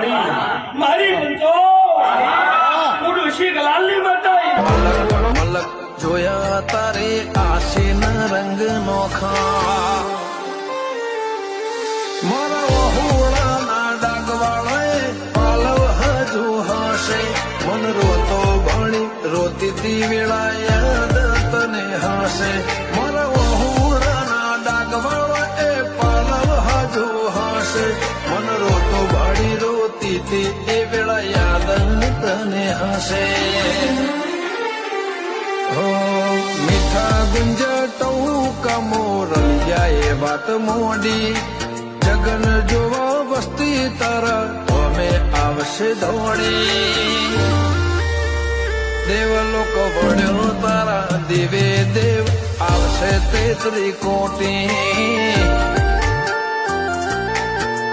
વાણી મારી મંતો ઉડું શીખ લાલની મતાઈ મલક જોયા તારે આશીના રંગ નોખા મારા વહુડાના ડાગવાળાએ પાલવ હજુ હશે મન રોતો ભણી રોતી તી વેળા યાદ તને હશે મારા વહુડાના ડાગવાળાએ પાલવ હજુ હશે મન રોતો ભણી રોતી તી એ વેળા યાદ તને હશે મીઠા ગુંજટો કમોરલિયાએ વાત મોડી જગન જોવા વસ્તી તારા અમે આવશે દોડી દેવલોક વળ્યો તારા દેવે દેવ આવશે 33 કોટી